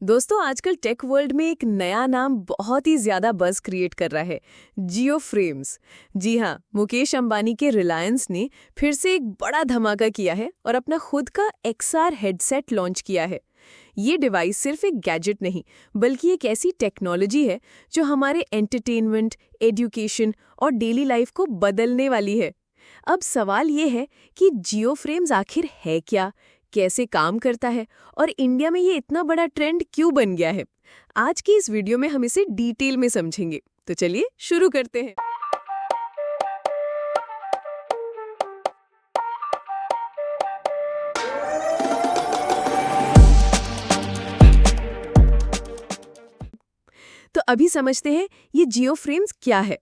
दोस्तों आजकल tech world में एक नया नाम बहुत ही ज्यादा बज़ क्रिएट कर रहा है, जियो फ्रेम्स। जी हाँ, मुकेश अंबानी के रिलायंस ने फिर से एक बड़ा धमाका किया है और अपना खुद का XR हेडसेट लॉन्च किया है। ये डिवाइस सिर्फ एक गैजेट नहीं, बल्कि एक ऐसी टेक्नोलॉजी है जो हमारे एंटरटेनमेंट, एजुकेशन और डेली लाइफ को बदलने वाली है। अब सवाल ये है कि जियो फ्रेम्स आखिर है क्या, कैसे काम करता है और इंडिया में ये इतना बड़ा ट्रेंड क्यों बन गया है। आज की इस वीडियो में हम इसे डिटेल में समझेंगे। तो चलिए शुरू करते हैं। तो अभी समझते हैं ये जियो फ्रेम्स क्या है।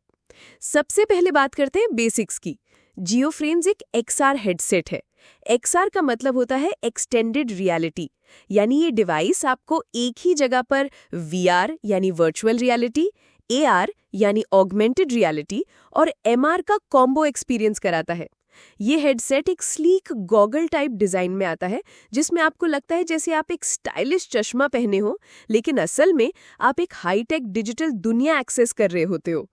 सबसे पहले बात करते हैं बेसिक्स की। जियो फ्रेम्स एक XR हेडसेट है। XR का मतलब होता है एक्सटेंडेड रियलिटी, यानी ये डिवाइस आपको एक ही जगह पर VR यानी वर्चुअल रियलिटी, AR यानी ऑगमेंटेड रियलिटी और MR का कॉम्बो एक्सपीरियंस कराता है। ये हेडसेट एक स्लीक गॉगल टाइप डिजाइन में आता है, जिसमें आपको लगता है जैसे आप एक स्टाइलिश चश्मा पहने हो, लेकिन असल में आप एक हाईटेक डिजिटल दुनिया एक्सेस कर रहे होते हो।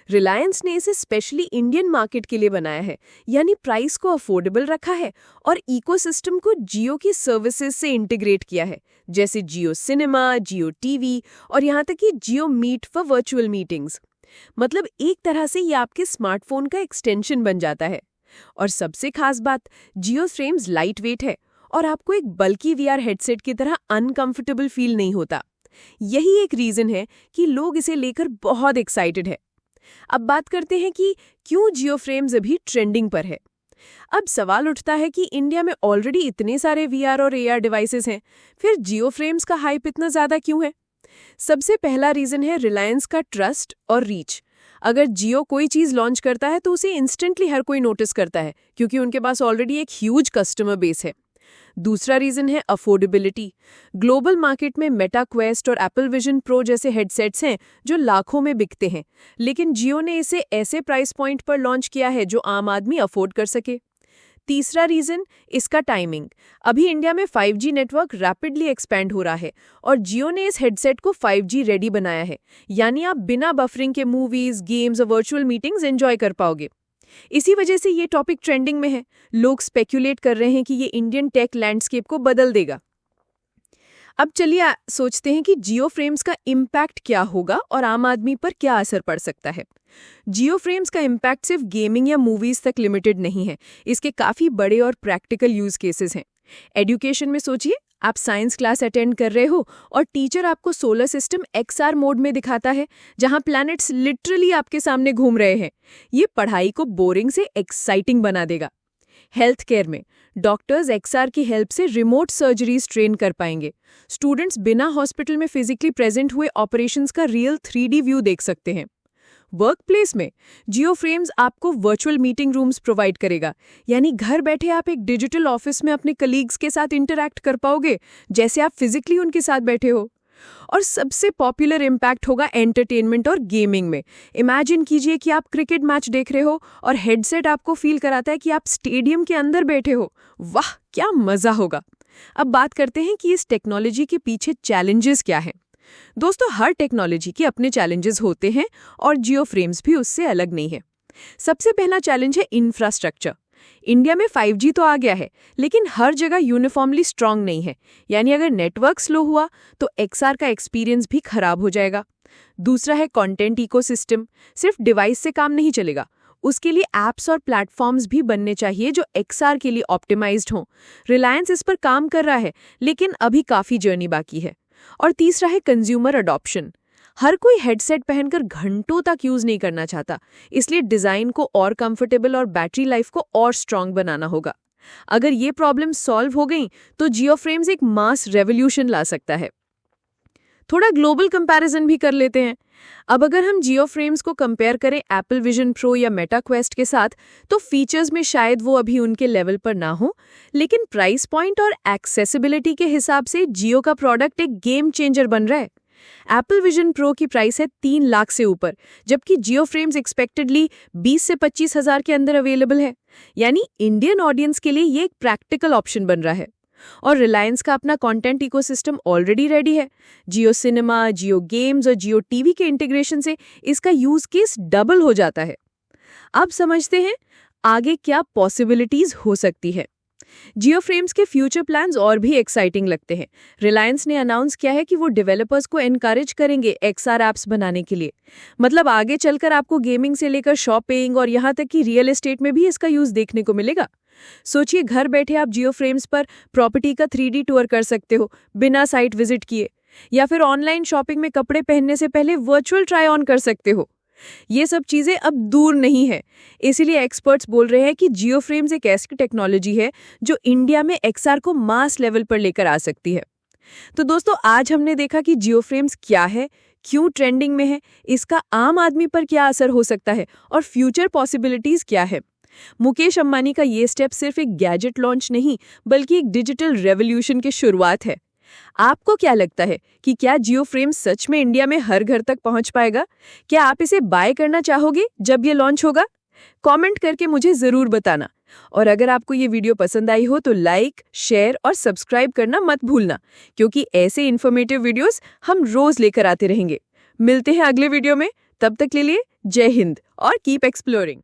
रिलायंस ने इसे स्पेशली इंडियन मार्केट के लिए बनाया है, यानी प्राइस को अफोर्डेबल रखा है और इकोसिस्टम को जियो की सर्विसेज से इंटीग्रेट किया है, जैसे जियो सिनेमा, जियो टीवी और यहाँ तक कि जियो मीट फॉर वर्चुअल मीटिंग्स। मतलब एक तरह से ये आपके स्मार्टफोन का एक्सटेंशन बन जाता है। और सबसे खास बात, जियो फ्रेम्स लाइट वेट है और आपको एक बल्कि VR हेडसेट की तरह अनकंफर्टेबल फील नहीं होता। यही एक रीजन है कि लोग इसे लेकर बहुत एक्साइटेड है। अब बात करते हैं कि क्यों जियो फ्रेम्स अभी ट्रेंडिंग पर है। अब सवाल उठता है कि इंडिया में ऑलरेडी इतने सारे VR और AR डिवाइसेस हैं, फिर जियो फ्रेम्स का हाइप इतना ज़्यादा क्यों है? सबसे पहला रीज़न है रिलायंस का ट्रस्ट और रीच। अगर जियो कोई चीज़ लॉन्च करता है तो उसे इंस्टेंटली हर कोई नोटिस करता है, क्योंकि उनके पास ऑलरेडी एक ह्यूज कस्टमर बेस है। दूसरा रीजन है अफोर्डेबिलिटी। ग्लोबल मार्केट में मेटा क्वेस्ट और एप्पल विजन प्रो जैसे हेडसेट्स हैं जो लाखों में बिकते हैं, लेकिन जियो ने इसे ऐसे प्राइस पॉइंट पर लॉन्च किया है जो आम आदमी अफोर्ड कर सके। तीसरा रीजन इसका टाइमिंग। अभी इंडिया में 5G नेटवर्क रैपिडली एक्सपैंड हो रहा है और जियो ने इस हेडसेट को 5G रेडी बनाया है, यानी आप बिना बफरिंग के मूवीज, गेम्स और वर्चुअल मीटिंग्स एंजॉय कर पाओगे। इसी वजह से ये टॉपिक ट्रेंडिंग में है। लोग स्पेक्यूलेट कर रहे हैं कि ये इंडियन टेक लैंडस्केप को बदल देगा। अब चलिए सोचते हैं कि जियो फ्रेम्स का इम्पैक्ट क्या होगा और आम आदमी पर क्या असर पड़ सकता है। जियो फ्रेम्स का इम्पैक्ट सिर्फ गेमिंग या मूवीज तक लिमिटेड नहीं है, इसके काफ़ी बड़े और प्रैक्टिकल यूज केसेस हैं। एजुकेशन में सोचिए, आप साइंस क्लास अटेंड कर रहे हो और टीचर आपको सोलर सिस्टम XR मोड में दिखाता है, जहां प्लैनेट्स लिटरली आपके सामने घूम रहे हैं। ये पढ़ाई को बोरिंग से एक्साइटिंग बना देगा। हेल्थ केयर में डॉक्टर्स XR की हेल्प से रिमोट सर्जरीज ट्रेन कर पाएंगे। स्टूडेंट्स बिना हॉस्पिटल में फिजिकली प्रेजेंट हुए ऑपरेशंस का रियल 3D व्यू देख सकते हैं। वर्क प्लेस में जियो फ्रेम्स आपको वर्चुअल मीटिंग रूम्स प्रोवाइड करेगा, यानी घर बैठे आप एक डिजिटल ऑफिस में अपने कलीग्स के साथ इंटरैक्ट कर पाओगे जैसे आप फिजिकली उनके साथ बैठे हो। और सबसे पॉपुलर इम्पैक्ट होगा एंटरटेनमेंट और गेमिंग में। इमेजिन कीजिए कि आप क्रिकेट मैच देख रहे हो और हेडसेट आपको फील कराता है कि आप स्टेडियम के अंदर बैठे हो। वाह, क्या मजा होगा। अब बात करते हैं कि इस टेक्नोलॉजी के पीछे चैलेंजेस क्या हैं। दोस्तों, हर टेक्नोलॉजी के अपने चैलेंजेस होते हैं और जियो फ्रेम्स भी उससे अलग नहीं है। सबसे पहला चैलेंज है इंफ्रास्ट्रक्चर। इंडिया में 5G तो आ गया है, लेकिन हर जगह यूनिफॉर्मली स्ट्रांग नहीं है, यानी अगर नेटवर्क स्लो हुआ तो XR का एक्सपीरियंस भी खराब हो जाएगा। दूसरा है कंटेंट इकोसिस्टम। सिर्फ डिवाइस से काम नहीं चलेगा, उसके लिए ऐप्स और प्लेटफॉर्म्स भी बनने चाहिए जो XR के लिए ऑप्टिमाइज्ड हों। रिलायंस इस पर काम कर रहा है, लेकिन अभी काफ़ी जर्नी बाकी है। और तीसरा है कंज्यूमर अडॉप्शन। हर कोई हेडसेट पहनकर घंटों तक यूज नहीं करना चाहता, इसलिए डिजाइन को और कंफर्टेबल और बैटरी लाइफ को और स्ट्रांग बनाना होगा। अगर ये प्रॉब्लम सॉल्व हो गई तो जियो फ्रेम्स एक मास रेवोल्यूशन ला सकता है। थोड़ा ग्लोबल कंपैरिजन भी कर लेते हैं। अब अगर हम जियो फ्रेम्स को कंपेयर करें एप्पल विजन प्रो या मेटा क्वेस्ट के साथ, तो फीचर्स में शायद वो अभी उनके लेवल पर ना हो, लेकिन प्राइस पॉइंट और एक्सेसिबिलिटी के हिसाब से जियो का प्रोडक्ट एक गेम चेंजर बन रहा है। एप्पल विजन प्रो की प्राइस है 3 लाख से ऊपर, जबकि जियो फ्रेम्स एक्सपेक्टेडली 20 से 25 हज़ार के अंदर अवेलेबल है। यानी इंडियन ऑडियंस के लिए ये एक प्रैक्टिकल ऑप्शन बन रहा है। और रिलायंस का अपना कंटेंट इकोसिस्टम ऑलरेडी रेडी है। जियो सिनेमा, जियो गेम्स और जियो टीवी के इंटीग्रेशन से इसका यूज केस डबल हो जाता है। अब समझते हैं आगे क्या पॉसिबिलिटीज हो सकती है। जियो फ्रेम्स के फ्यूचर प्लान्स और भी एक्साइटिंग लगते हैं। रिलायंस ने अनाउंस किया है कि वो डेवलपर्स को एनकरेज करेंगे एक्सआर ऐप्स बनाने के लिए। मतलब आगे चलकर आपको गेमिंग से लेकर शॉपिंग और यहाँ तक कि रियल एस्टेट में भी इसका यूज देखने को मिलेगा। सोचिए, घर बैठे आप जियो फ्रेम्स पर प्रॉपर्टी का 3D टूर कर सकते हो बिना साइट विजिट किए, या फिर ऑनलाइन शॉपिंग में कपड़े पहनने से पहले वर्चुअल ट्राई ऑन कर सकते हो। ये सब चीजें अब दूर नहीं है। इसीलिए एक्सपर्ट्स बोल रहे हैं कि जियो फ्रेम्स एक ऐसी टेक्नोलॉजी है जो इंडिया में एक्सआर को मास लेवल पर लेकर आ सकती है। तो दोस्तों, आज हमने देखा कि जियो फ्रेम्स क्या है, क्यों ट्रेंडिंग में है, इसका आम आदमी पर क्या असर हो सकता है और फ्यूचर पॉसिबिलिटीज क्या है। मुकेश अंबानी का ये स्टेप सिर्फ एक गैजेट लॉन्च नहीं, बल्कि एक डिजिटल रेवोल्यूशन की शुरुआत है। आपको क्या लगता है कि क्या जियो फ्रेम सच में इंडिया में हर घर तक पहुंच पाएगा? क्या आप इसे बाय करना चाहोगे जब ये लॉन्च होगा? कमेंट करके मुझे जरूर बताना। और अगर आपको ये वीडियो पसंद आई हो तो लाइक, शेयर और सब्सक्राइब करना मत भूलना, क्योंकि ऐसे इन्फॉर्मेटिव वीडियोस हम रोज लेकर आते रहेंगे। मिलते हैं अगले वीडियो में। तब तक के लिए जय हिंद और कीप एक्सप्लोरिंग।